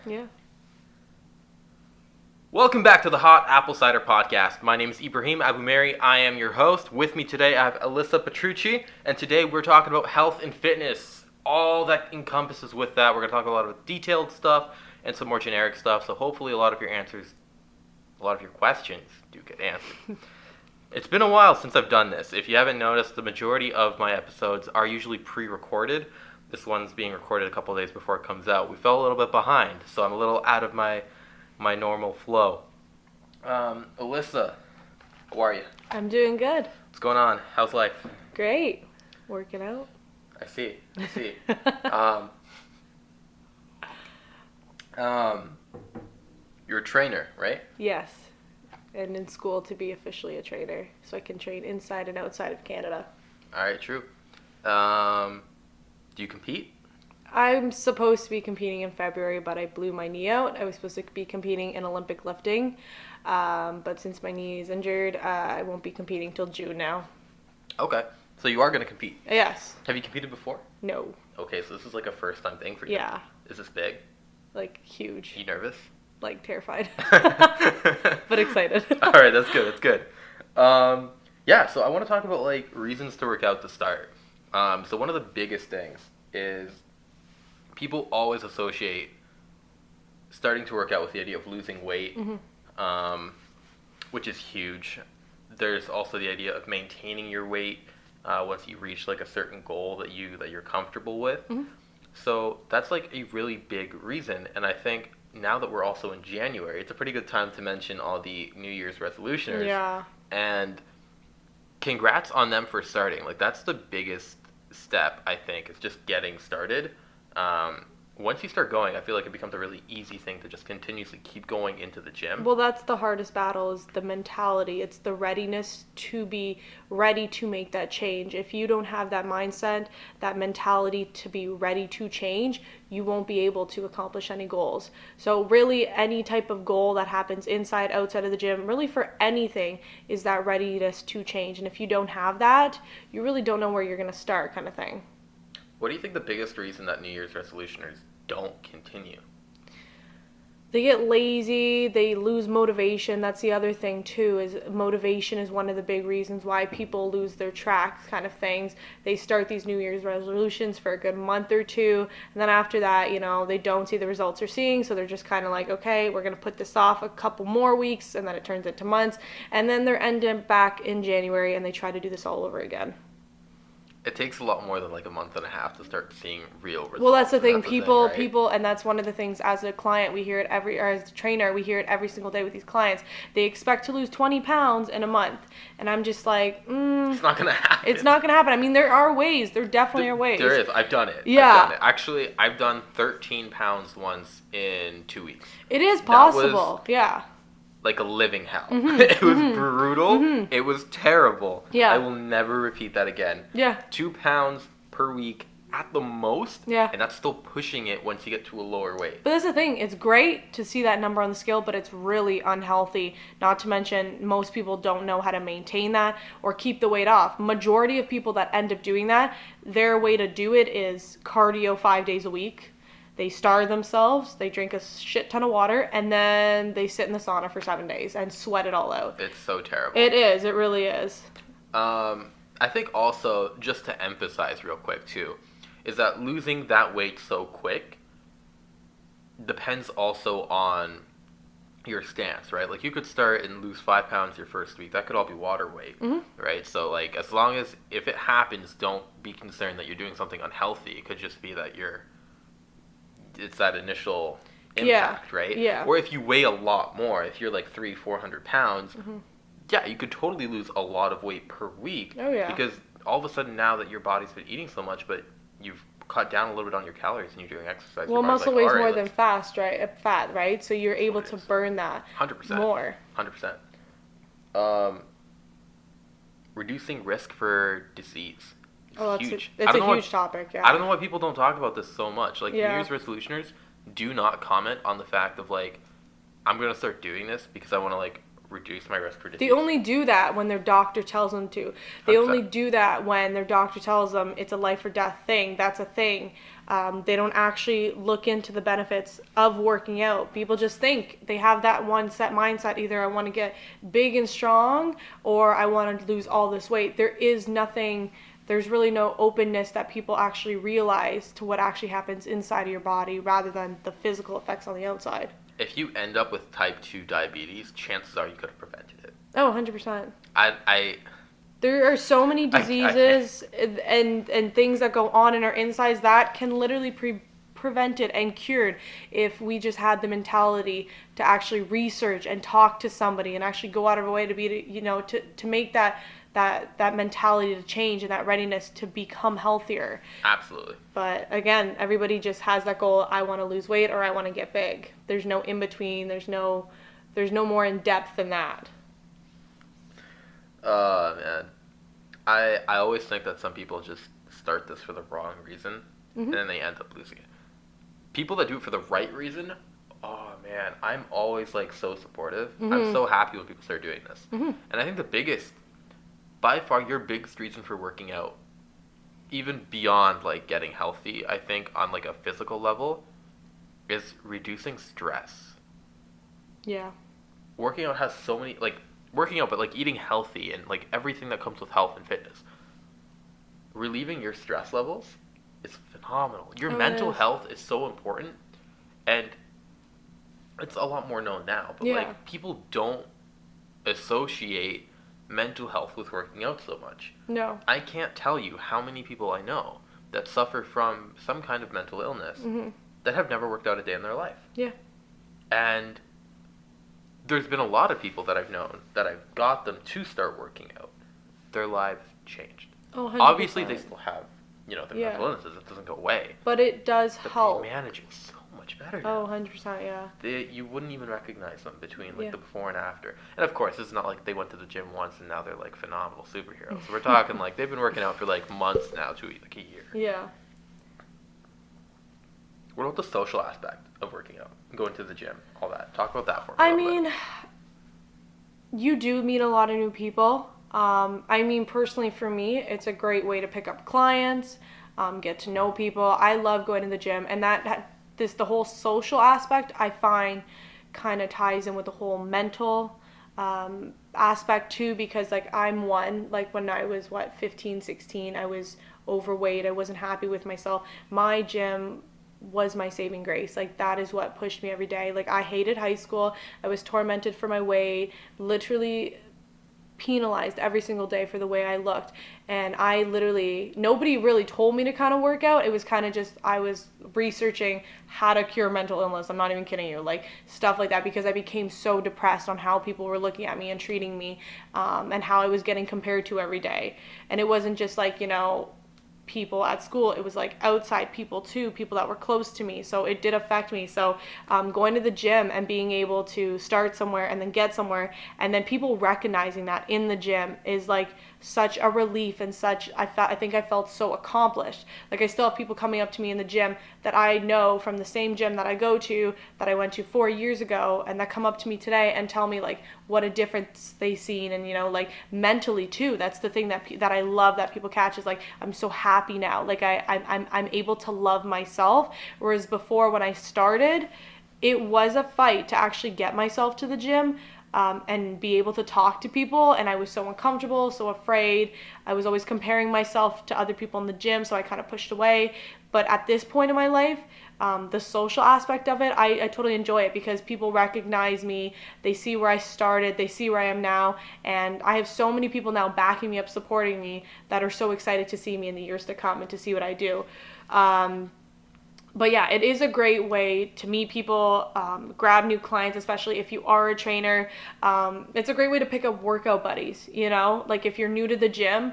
Yeah. Welcome back to the Hot Apple Cider Podcast. My name is Ibrahim abou-merhi. I am your host. With me today, I have Alyssa Petrucci, and today we're talking about health and fitness. All that encompasses with that. We're going to talk a lot of detailed stuff and some more generic stuff, so hopefully a lot of your questions do get answered. It's been a while since I've done this. If you haven't noticed, the majority of my episodes are usually pre-recorded. This one's being recorded a couple of days before it comes out. We fell a little bit behind, so I'm a little out of my normal flow. Alyssa, how are you? I'm doing good. What's going on? How's life? Great. Working out. I see. You're a trainer, right? Yes. And in school to be officially a trainer, so I can train inside and outside of Canada. All right, true. Do you compete? I'm supposed to be competing in February, but I blew my knee out. I was supposed to be competing in Olympic lifting, but since my knee is injured, I won't be competing till June now. Okay, so you are going to compete? Yes. Have you competed before? No. Okay, so this is like a first-time thing for you? Yeah. Is this big? Like, huge. You nervous? Like, terrified. But excited. All right, that's good. Yeah, so I want to talk about, like, reasons to work out to start. So one of the biggest things is people always associate starting to work out with the idea of losing weight, which is huge. There's also the idea of maintaining your weight once you reach like a certain goal that you're comfortable with. So that's like a really big reason, and I think now that we're also in January, it's a pretty good time to mention all the New Year's resolutioners. Yeah. And congrats on them for starting. Like, that's the biggest step, I think, is just getting started. Once you start going, I feel like it becomes a really easy thing to just continuously keep going into the gym. Well, that's the hardest battle, is the mentality. It's the readiness to be ready to make that change. If you don't have that mindset, that mentality to be ready to change, you won't be able to accomplish any goals. So really, any type of goal that happens inside, outside of the gym, really for anything, is that readiness to change. And if you don't have that, you really don't know where you're going to start, kind of thing. What do you think the biggest reason that New Year's resolutioners don't continue? They get lazy, they lose motivation. That's the other thing too, is motivation is one of the big reasons why people lose their track, kind of things. They start these New Year's resolutions for a good month or two, and then after that, they don't see the results they're seeing, so they're just kind of like, okay, we're going to put this off a couple more weeks, and then it turns into months, and then they're ending back in January, and they try to do this all over again. It takes a lot more than like a month and a half to start seeing real results. Well, that's the thing. People, right? And that's one of the things as a client, we hear it or as a trainer, we hear it every single day with these clients. They expect to lose 20 pounds in a month. And I'm just like, it's not going to happen. It's not going to happen. I mean, there are ways. There definitely are ways. There is. I've done it. Yeah. I've done it. Actually, I've done 13 pounds once in 2 weeks. It is possible. Yeah. Like a living hell. It was brutal. It was terrible. Yeah. I will never repeat that again. Yeah. 2 pounds per week at the most. Yeah. And that's still pushing it once you get to a lower weight. But that's the thing. It's great to see that number on the scale, but it's really unhealthy. Not to mention, most people don't know how to maintain that or keep the weight off. Majority of people that end up doing that, their way to do it is cardio 5 days a week. They starve themselves, they drink a shit ton of water, and then they sit in the sauna for 7 days and sweat it all out. It's so terrible. It is. It really is. I think also, just to emphasize real quick too, is that losing that weight so quick depends also on your stance, right? Like, you could start and lose 5 pounds your first week. That could all be water weight, right? So, like, as long as, if it happens, don't be concerned that you're doing something unhealthy. It could just be that it's that initial impact, right? Yeah. Or if you weigh a lot more, if you're like 300-400 pounds, yeah, you could totally lose a lot of weight per week. Oh, yeah. Because all of a sudden now that your body's been eating so much, but you've cut down a little bit on your calories and you're doing exercise. Well, muscle weighs more than fat, right? So you're able to burn that 100%. more. 100%. Reducing risk for disease. Huge. It's a huge topic, yeah. I don't know why people don't talk about this so much. Like, Yeah. New Year's resolutioners do not comment on the fact of, like, I'm going to start doing this because I want to, like, reduce my risk for disease. They only do that when their doctor tells them to. They only do that when their doctor tells them it's a life or death thing. That's a thing. They don't actually look into the benefits of working out. People just think they have that one set mindset. Either I want to get big and strong or I want to lose all this weight. There's really no openness that people actually realize to what actually happens inside of your body rather than the physical effects on the outside. If you end up with type 2 diabetes, chances are you could have prevented it. Oh, 100%. I There are so many diseases and things that go on in our insides that can literally prevented and cured if we just had the mentality to actually research and talk to somebody and actually go out of our way to be, to make that mentality to change and that readiness to become healthier. Absolutely. But again, everybody just has that goal, I want to lose weight or I want to get big. There's no in between. There's no more in depth than that. Man. I always think that some people just start this for the wrong reason, and then they end up losing it. People that do it for the right reason, oh man, I'm always like so supportive. I'm so happy when people start doing this. And I think the biggest, by far your biggest reason for working out, even beyond like getting healthy, I think on like a physical level, is reducing stress. Yeah. Working out has so many, like, working out, but like eating healthy and like everything that comes with health and fitness. Relieving your stress levels is phenomenal. Your mental health is so important, and it's a lot more known now, but like people don't associate mental health with working out so much. No. I can't tell you how many people I know that suffer from some kind of mental illness that have never worked out a day in their life. Yeah. And there's been a lot of people that I've known that I've got them to start working out. Their lives changed. Oh, 100%. Obviously, they still have, their mental illnesses. It doesn't go away. But it does help. They manage it so much better now. Oh, 100%, yeah. You wouldn't even recognize them between, like, the before and after. And, of course, it's not like they went to the gym once and now they're, like, phenomenal superheroes. We're talking, like, they've been working out for, like, months now to, like, a year. Yeah. What about the social aspect of working out? Going to the gym, all that. Talk about that for me. I mean, you do meet a lot of new people. I mean, personally for me, it's a great way to pick up clients, get to know people. I love going to the gym, and the whole social aspect I find kind of ties in with the whole mental aspect too, because like like when I was 15, 16, I was overweight. I wasn't happy with myself. My gym was my saving grace. Like, that is what pushed me every day. Like, I hated high school. I was tormented for my weight, penalized every single day for the way I looked. And nobody really told me to kind of work out. It was kind of just, I was researching how to cure mental illness. I'm not even kidding you. Like, stuff like that, because I became so depressed on how people were looking at me and treating me, and how I was getting compared to every day. And it wasn't just like, people at school, it was like outside people too, people that were close to me, so it did affect me. So going to the gym and being able to start somewhere and then get somewhere, and then people recognizing that in the gym is like such a relief, and I think I felt so accomplished. Like, I still have people coming up to me in the gym that I know from the same gym that I go to, that I went to 4 years ago, and that come up to me today and tell me like what a difference they've seen. And like mentally too, that's the thing that I love that people catch, is like, I'm so happy now. Like, I'm able to love myself, whereas before, when I started, it was a fight to actually get myself to the gym. And be able to talk to people, and I was so uncomfortable, so afraid. I was always comparing myself to other people in the gym, so I kind of pushed away. But at this point in my life, the social aspect of it, I totally enjoy it, because people recognize me, they see where I started, they see where I am now, and I have so many people now backing me up, supporting me, that are so excited to see me in the years to come and to see what I do. But yeah, it is a great way to meet people, grab new clients, especially if you are a trainer. It's a great way to pick up workout buddies, like if you're new to the gym,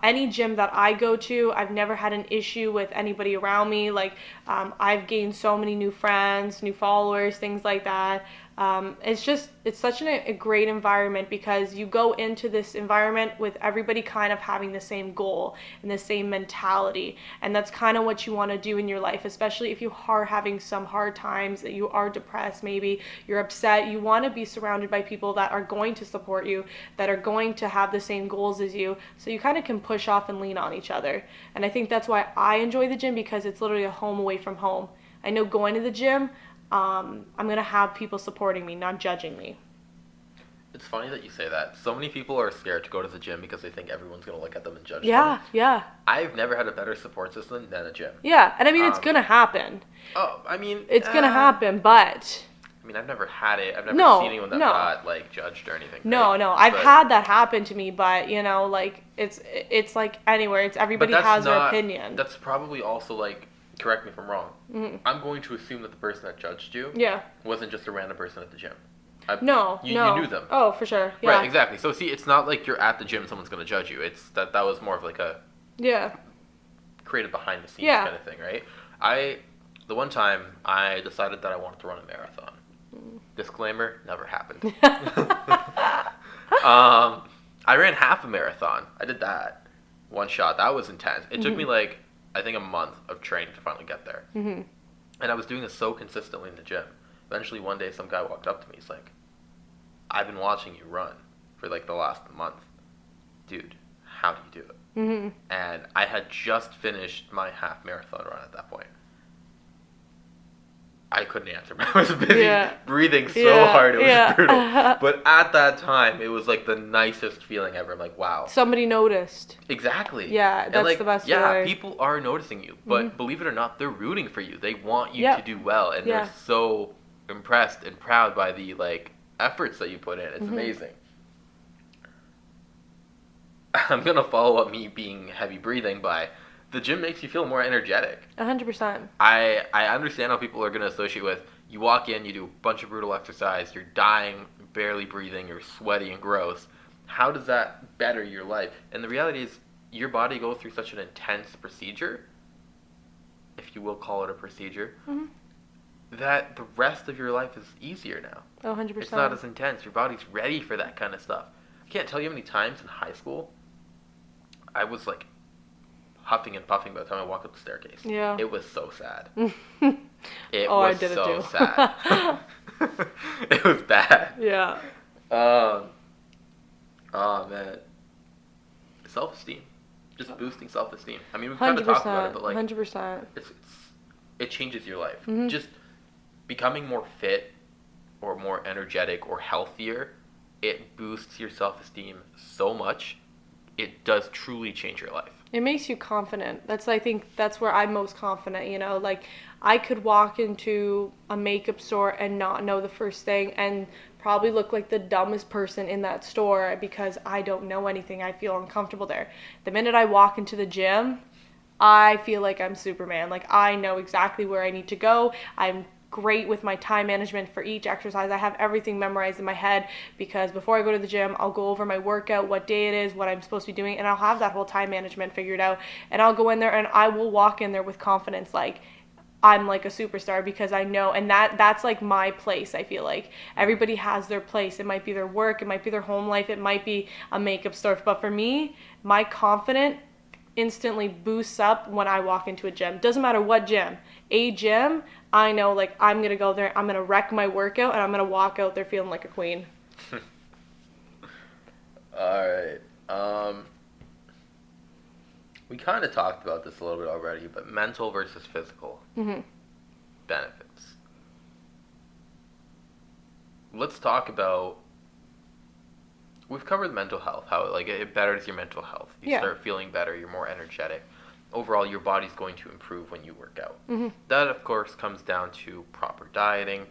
any gym that I go to, I've never had an issue with anybody around me. Like, I've gained so many new friends, new followers, things like that. It's such a great environment because you go into this environment with everybody kind of having the same goal and the same mentality. And that's kind of what you want to do in your life, especially if you are having some hard times, that you are depressed, maybe you're upset. You want to be surrounded by people that are going to support you, that are going to have the same goals as you, so you kind of can push off and lean on each other. And I think that's why I enjoy the gym, because it's literally a home away from home. I know going to the gym, I'm going to have people supporting me, not judging me. It's funny that you say that. So many people are scared to go to the gym because they think everyone's going to look at them and judge them. Yeah. I've never had a better support system than a gym. Yeah, and I mean, it's going to happen. Oh, I mean... It's going to happen, but... I mean, I've never had it. I've never seen anyone that got, like, judged or anything. No, right? I've had that happen to me, but, you know, like, it's like anywhere. It's everybody has their opinion. That's probably also, like... Correct me if I'm wrong. Mm-hmm. I'm going to assume that the person that judged you wasn't just a random person at the gym. You knew them. Oh, for sure. Yeah. Right, exactly. So, see, it's not like you're at the gym, someone's going to judge you. It's that was more of like a created behind the scenes kind of thing, right? The one time I decided that I wanted to run a marathon. Disclaimer, never happened. I ran half a marathon. I did that. One shot. That was intense. It took me like, I think, a month of training to finally get there. Mm-hmm. And I was doing this so consistently in the gym. Eventually, one day, some guy walked up to me. He's like, I've been watching you run for, like, the last month. Dude, how do you do it? Mm-hmm. And I had just finished my half marathon run at that point. I couldn't answer. I was busy breathing so hard. It was brutal. But at that time, it was like the nicest feeling ever. I'm like, wow. Somebody noticed. Exactly. Yeah, that's like, the best way. People are noticing you. But believe it or not, they're rooting for you. They want you to do well. And they're so impressed and proud by the, like, efforts that you put in. It's amazing. I'm going to follow up me being heavy breathing by... The gym makes you feel more energetic. 100%. I understand how people are going to associate with, you walk in, you do a bunch of brutal exercise, you're dying, barely breathing, you're sweaty and gross. How does that better your life? And the reality is, your body goes through such an intense procedure, if you will call it a procedure, that the rest of your life is easier now. Oh, 100%. It's not as intense. Your body's ready for that kind of stuff. I can't tell you how many times in high school I was like, huffing and puffing by the time I walked up the staircase. Yeah. It was so sad. It was so sad. It was bad. Yeah. Oh, man. Self-esteem. Just boosting self-esteem. I mean, we've kind of talked about it, but like... 100%. It changes your life. Mm-hmm. Just becoming more fit or more energetic or healthier, it boosts your self-esteem so much. It does truly change your life. It makes you confident. I think that's where I'm most confident, you know, like I could walk into a makeup store and not know the first thing and probably look like the dumbest person in that store because I don't know anything. I feel uncomfortable there. The minute I walk into the gym, I feel like I'm Superman. Like I know exactly where I need to go. I'm great with my time management for each exercise. I have everything memorized in my head because before I go to the gym, I'll go over my workout, what day it is, what I'm supposed to be doing, and I'll have that whole time management figured out. And I'll go in there and I will walk in there with confidence, like I'm like a superstar because I know, and that's like my place. I feel like everybody has their place. It might be their work, it might be their home life, it might be a makeup store. But for me, my confidence instantly boosts up when I walk into a gym. Doesn't matter what gym. A gym, I know like I'm going to go there, I'm going to wreck my workout, and I'm going to walk out there feeling like a queen. Alright. We kind of talked about this a little bit already, but mental versus physical benefits. Let's talk about... We've covered mental health, how like it betters your mental health. You start feeling better, you're more energetic. Overall, your body's going to improve when you work out. That, of course, comes down to proper dieting,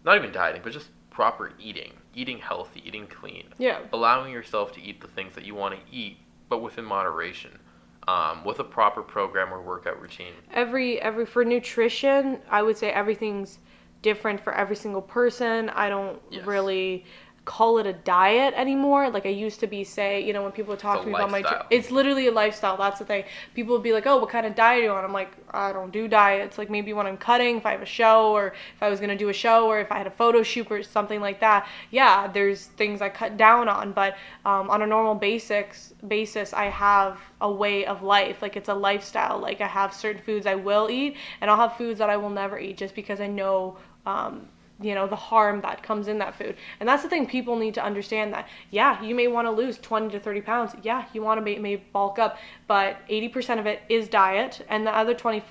not even dieting, but just proper eating healthy, eating clean. Yeah. Allowing yourself to eat the things that you want to eat, but within moderation, with a proper program or workout routine. For nutrition, I would say everything's different for every single person. I don't really call it a diet anymore. Like I used to be say, when people would It's a talk to me about lifestyle. it's literally a lifestyle. That's the thing. People would be like, oh, what kind of diet are you on? I'm like, I don't do diets. Like maybe when I'm cutting, if I have a show, or if I was going to do a show, or if I had a photo shoot or something like that. Yeah, there's things I cut down on, but on a normal basis, I have a way of life. Like it's a lifestyle. Like I have certain foods I will eat, and I'll have foods that I will never eat just because I know the harm that comes in that food. And that's the thing, people need to understand that, yeah, you may want to lose 20 to 30 pounds. Yeah, you want to may bulk up, but 80% of it is diet, and the other 20%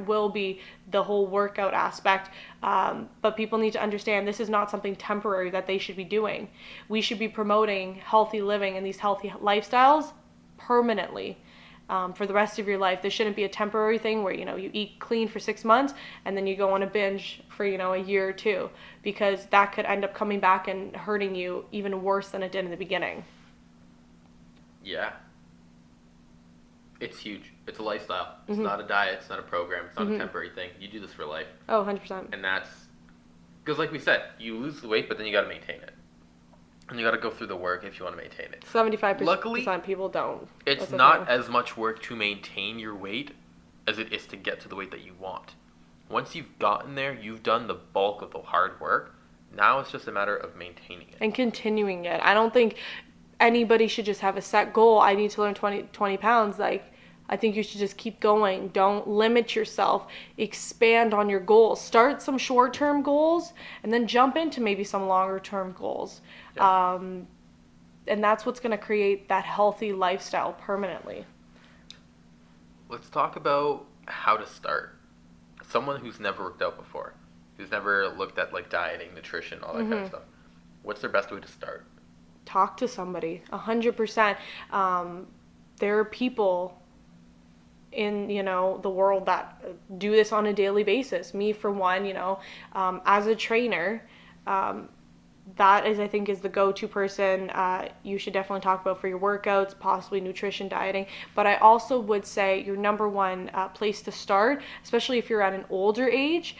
will be the whole workout aspect. But people need to understand this is not something temporary that they should be doing. We should be promoting healthy living and these healthy lifestyles permanently. For the rest of your life. This shouldn't be a temporary thing where you eat clean for 6 months and then you go on a binge for a year or two, because that could end up coming back and hurting you even worse than it did in the beginning. Yeah. It's huge. It's a lifestyle. It's Mm-hmm. not a diet. It's not a program. It's not Mm-hmm. a temporary thing. You do this for life. Oh, 100%. And that's because, like we said, you lose the weight, but then you got to maintain it. And you got to go through the work if you want to maintain it. 75% Luckily, people don't. It's That's not okay. as much work to maintain your weight as it is to get to the weight that you want. Once you've gotten there, you've done the bulk of the hard work. Now it's just a matter of maintaining it. And continuing it. I don't think anybody should just have a set goal. I need to learn 20 pounds. Like, I think you should just keep going. Don't limit yourself. Expand on your goals. Start some short-term goals and then jump into maybe some longer-term goals. Yeah. And that's what's going to create that healthy lifestyle permanently. Let's talk about how to start. Someone who's never worked out before, who's never looked at like dieting, nutrition, all that kind of stuff. What's their best way to start? Talk to somebody. 100%. There are people in the world that do this on a daily basis. Me for one, as a trainer, that is, I think, is the go-to person you should definitely talk about for your workouts, possibly nutrition, dieting. But I also would say your number one place to start, especially if you're at an older age,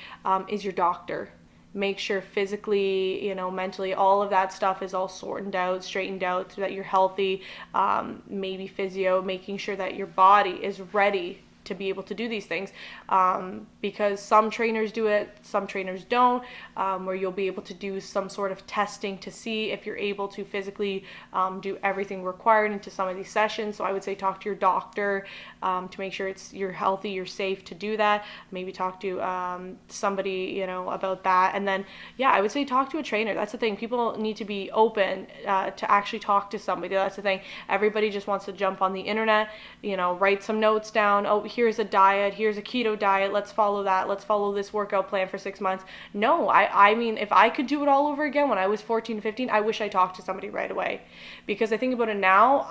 is your doctor. Make sure physically, mentally, all of that stuff is all sorted out, straightened out, so that you're healthy. Maybe physio, making sure that your body is ready to be able to do these things, because some trainers do it, some trainers don't, where you'll be able to do some sort of testing to see if you're able to physically do everything required into some of these sessions. So I would say talk to your doctor to make sure you're healthy, you're safe to do that. Maybe talk to somebody about that, and then I would say talk to a trainer. That's the thing. People need to be open to actually talk to somebody. That's the thing. Everybody just wants to jump on the internet, write some notes down. Oh, here's a diet, here's a keto diet, let's follow that, let's follow this workout plan for 6 months. No, I mean, if I could do it all over again when I was 14, 15, I wish I talked to somebody right away. Because I think about it now,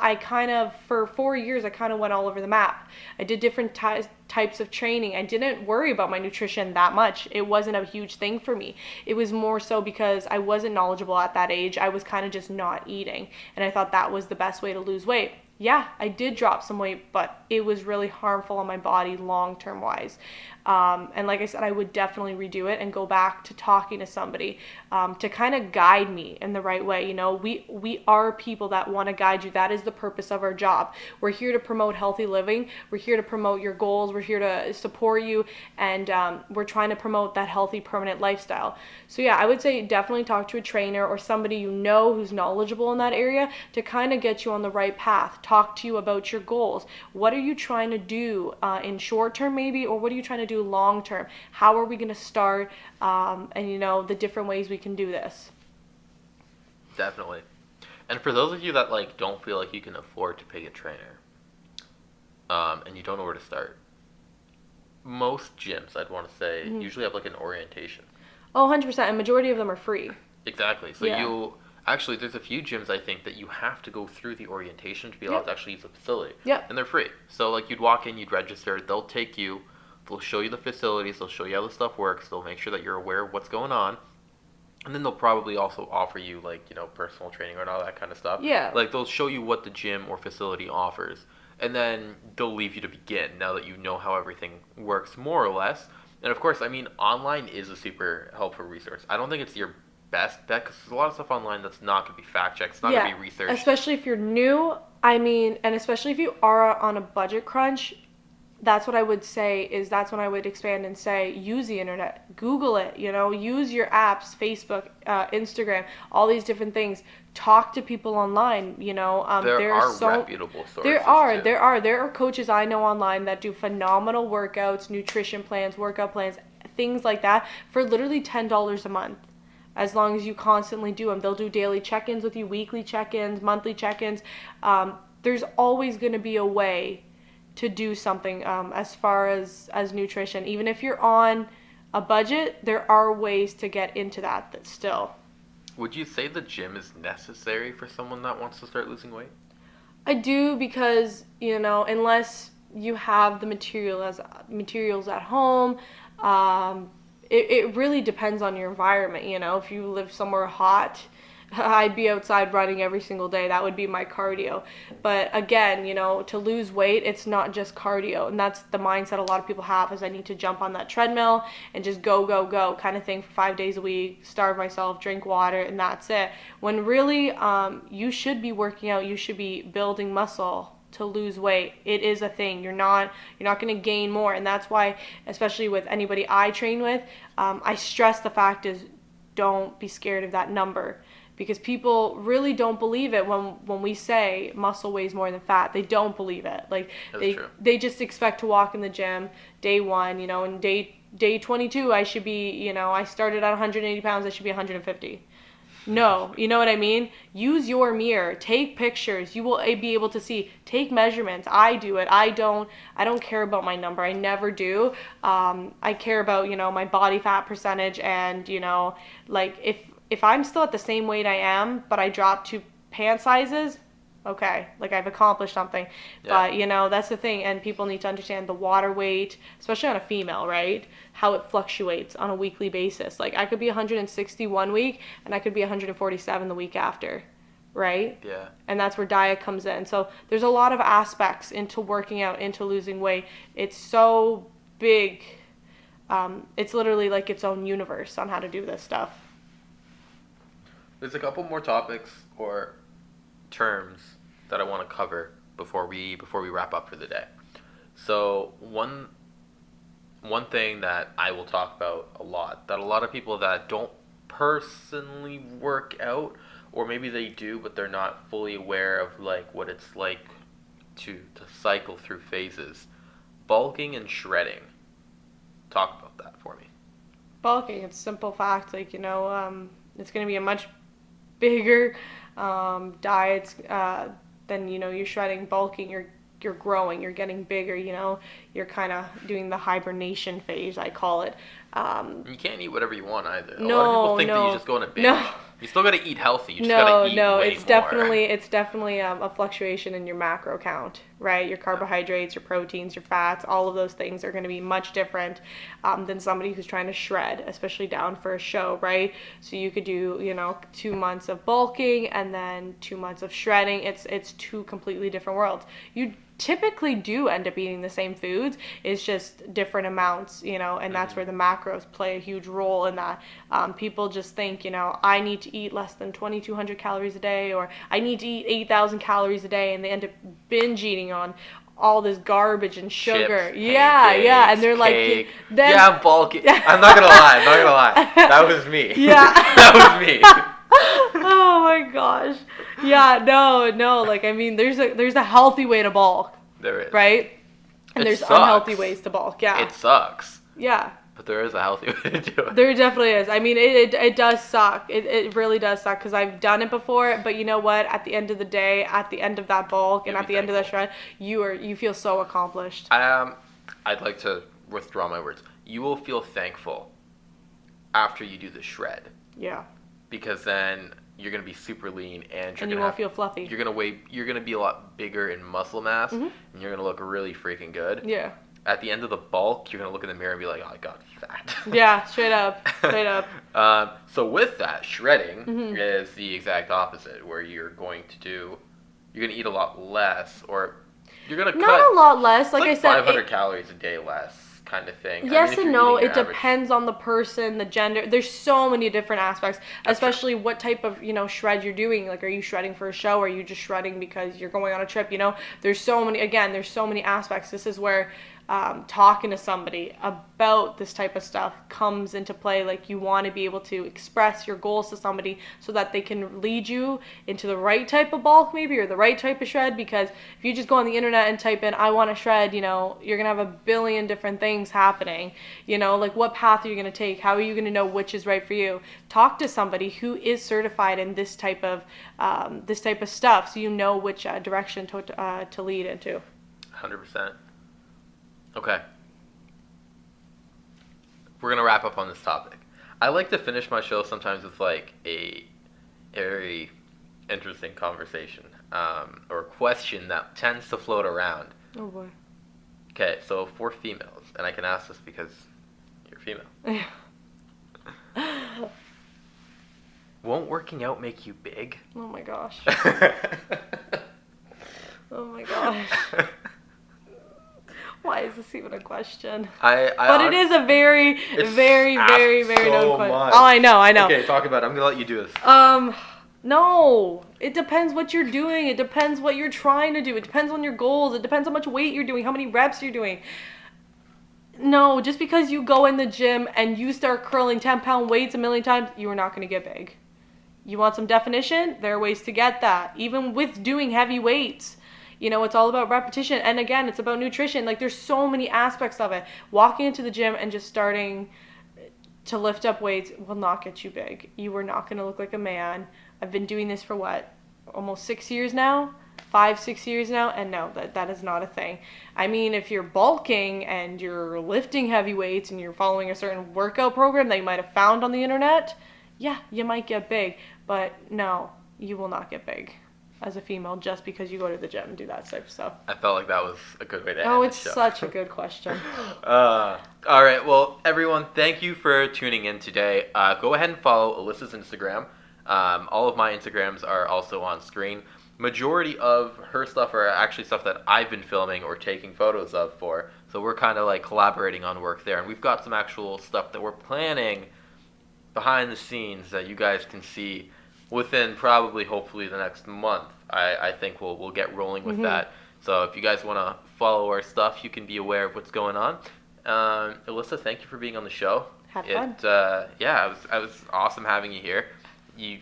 for 4 years, I kind of went all over the map. I did different types of training. I didn't worry about my nutrition that much. It wasn't a huge thing for me. It was more so because I wasn't knowledgeable at that age. I was kind of just not eating. And I thought that was the best way to lose weight. Yeah, I did drop some weight, but it was really harmful on my body long-term wise. And like I said, I would definitely redo it and go back to talking to somebody to kind of guide me in the right way. We are people that want to guide you. That is the purpose of our job. We're here to promote healthy living. We're here to promote your goals. We're here to support you, and we're trying to promote that healthy, permanent lifestyle. So I would say definitely talk to a trainer or somebody who's knowledgeable in that area to kind of get you on the right path. Talk to you about your goals. What are you trying to do in short term maybe, or what are you trying to do long term? How are we going to start? And the different ways we can do this. Definitely. And for those of you that don't feel like you can afford to pay a trainer, and you don't know where to start, most gyms, I'd want to say, usually have an orientation. Oh, 100%. And majority of them are free. Exactly. So actually, there's a few gyms I think that you have to go through the orientation to be allowed to actually use the facility. Yep. And they're free. So you'd walk in, you'd register, they'll take you, they'll show you the facilities, they'll show you how the stuff works, they'll make sure that you're aware of what's going on. And then they'll probably also offer you personal training and all that kind of stuff. Yeah. They'll show you what the gym or facility offers. And then they'll leave you to begin now that you know how everything works more or less. And of course, online is a super helpful resource. I don't think it's your best bet because there's a lot of stuff online that's not going to be fact checked. It's not going to be researched. Especially if you're new. I mean, and especially if you are on a budget crunch, that's what I would say is that's when I would expand and say use the internet, Google it, use your apps, Facebook, Instagram, all these different things. Talk to people online, there are reputable sources. There are coaches I know online that do phenomenal workouts, nutrition plans, workout plans, things like that for literally $10 a month. As long as you constantly do them. They'll do daily check-ins with you, weekly check-ins, monthly check-ins. There's always going to be a way to do something as far as nutrition. Even if you're on a budget, there are ways to get into that still. Would you say the gym is necessary for someone that wants to start losing weight? I do because, unless you have the materials at home, it really depends on your environment. If you live somewhere hot, I'd be outside running every single day. That would be my cardio. But again, to lose weight, it's not just cardio. And that's the mindset a lot of people have is I need to jump on that treadmill and just go, go, go kind of thing for 5 days a week, starve myself, drink water, and that's it. When really, you should be working out. You should be building muscle to lose weight. It is a thing. You're not going to gain more. And that's why, especially with anybody I train with, I stress the fact is don't be scared of that number. Because people really don't believe it when we say muscle weighs more than fat. They don't believe it. Like they just expect to walk in the gym day 1, and day 22 I should be, I started at 180 pounds, I should be 150. No, you know what I mean? Use your mirror, take pictures. You will be able to see, take measurements. I do it. I don't care about my number. I never do. I care about, my body fat percentage and, like if I'm still at the same weight I am, but I drop 2 pant sizes, okay, like I've accomplished something. Yeah. But, that's the thing, and people need to understand the water weight, especially on a female, right? How it fluctuates on a weekly basis. Like I could be 160 one week, and I could be 147 the week after, right? Yeah. And that's where diet comes in. So there's a lot of aspects into working out, into losing weight. It's so big. It's literally like its own universe on how to do this stuff. There's a couple more topics or terms that I want to cover before we wrap up for the day. So one thing that I will talk about a lot, that a lot of people that don't personally work out, or maybe they do but they're not fully aware of like what it's like to cycle through phases. Bulking and shredding. Talk about that for me. Bulking, it's a simple fact. Like, it's going to be a much bigger diets than you're shredding. Bulking, you're growing, you're getting bigger, you're kind of doing the hibernation phase, I call it. You can't eat whatever you want either. A lot of people think that you just go on a binge. No. You still got to eat healthy. You just got to eat way it's more. It's definitely a fluctuation in your macro count, right? Your carbohydrates, your proteins, your fats, all of those things are going to be much different than somebody who's trying to shred, especially down for a show, right? So you could do, 2 months of bulking and then 2 months of shredding. It's 2 completely different worlds. You typically do end up eating the same foods. It's just different amounts, and that's where the macros play a huge role in that. People just think, I need to eat less than 2,200 calories a day, or I need to eat 8,000 calories a day, and they end up binge eating on all this garbage and sugar. Chips, yeah, and they're cake. Like, then, yeah, I'm bulking. I'm not gonna lie. That was me. Yeah. That was me. Oh my gosh. Yeah, no. Like, I mean, there's a healthy way to bulk. There is. Right? And there's unhealthy ways to bulk. Yeah. It sucks. Yeah. But there is a healthy way to do it. There definitely is. I mean, it does suck. It really does suck because I've done it before. But you know what? At the end of the day, at the end of that bulk, and at the end of that shred, you feel so accomplished. I'd like to withdraw my words. You will feel thankful after you do the shred. Yeah. Because then you're gonna be super lean and you won't feel fluffy. You're gonna be a lot bigger in muscle mass, and you're gonna look really freaking good. Yeah. At the end of the bulk, you're gonna look in the mirror and be like, "Oh, I got fat." Yeah, straight up. So with that, shredding is the exact opposite, where you're gonna eat a lot less, or you're gonna cut not a lot less. Like I said, 500 calories a day less kind of thing. Yes if and you're no. eating your It depends on the person, the gender. There's so many different aspects, especially what type of, shred you're doing. Like, are you shredding for a show? Or are you just shredding because you're going on a trip? There's so many aspects. This is where talking to somebody about this type of stuff comes into play. Like, you want to be able to express your goals to somebody so that they can lead you into the right type of bulk maybe, or the right type of shred. Because if you just go on the internet and type in I want to shred, you're gonna have a billion different things happening. Like, what path are you gonna take? How are you gonna know which is right for you? Talk to somebody who is certified in this type of stuff, so you know which direction to lead into. 100%. Okay. We're going to wrap up on this topic. I like to finish my show sometimes with like a very interesting conversation or question that tends to float around. Oh boy. Okay, so for females, and I can ask this because you're female. Won't working out make you big? Oh my gosh. Oh my gosh. Why is this even a question? But it is a very, very, very, very known question. Much. Oh, I know. Okay, talk about it. I'm gonna let you do this. No. It depends what you're doing. It depends what you're trying to do. It depends on your goals. It depends how much weight you're doing, how many reps you're doing. No, just because you go in the gym and you start curling 10-pound weights a million times, you are not going to get big. You want some definition? There are ways to get that. Even with doing heavy weights. It's all about repetition. And again, it's about nutrition. Like, there's so many aspects of it. Walking into the gym and just starting to lift up weights will not get you big. You are not going to look like a man. I've been doing this for almost 6 years now? 5-6 years now, and no, that is not a thing. I mean, if you're bulking and you're lifting heavy weights and you're following a certain workout program that you might have found on the internet, yeah, you might get big. But no, you will not get big as a female just because you go to the gym and do that type of stuff. I felt like that was a good way to end Oh, the it's show. such a good question. All right, well, everyone, thank you for tuning in today. Go ahead and follow Alyssa's Instagram. All of my Instagrams are also on screen. Majority of her stuff are actually stuff that I've been filming or taking photos of for. So we're kind of like collaborating on work there. And we've got some actual stuff that we're planning behind the scenes that you guys can see within probably, hopefully, the next month. I think we'll get rolling with that. So if you guys want to follow our stuff, you can be aware of what's going on. Alyssa, thank you for being on the show. Have fun. It was awesome having you here.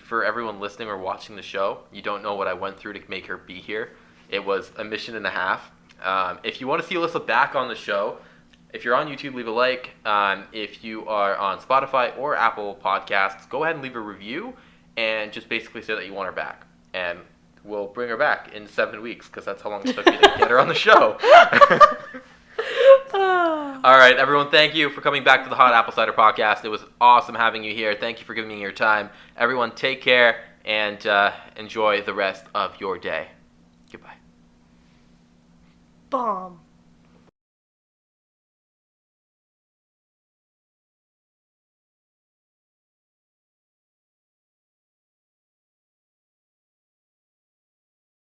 For everyone listening or watching the show, you don't know what I went through to make her be here. It was a mission and a half. If you want to see Alyssa back on the show, if you're on YouTube, leave a like. If you are on Spotify or Apple Podcasts, go ahead and leave a review and just basically say that you want her back. And we'll bring her back in 7 weeks because that's how long it took me to get her on the show. All right, everyone, thank you for coming back to the Hot Apple Cider Podcast. It was awesome having you here. Thank you for giving me your time. Everyone, take care and enjoy the rest of your day. Goodbye. Bomb.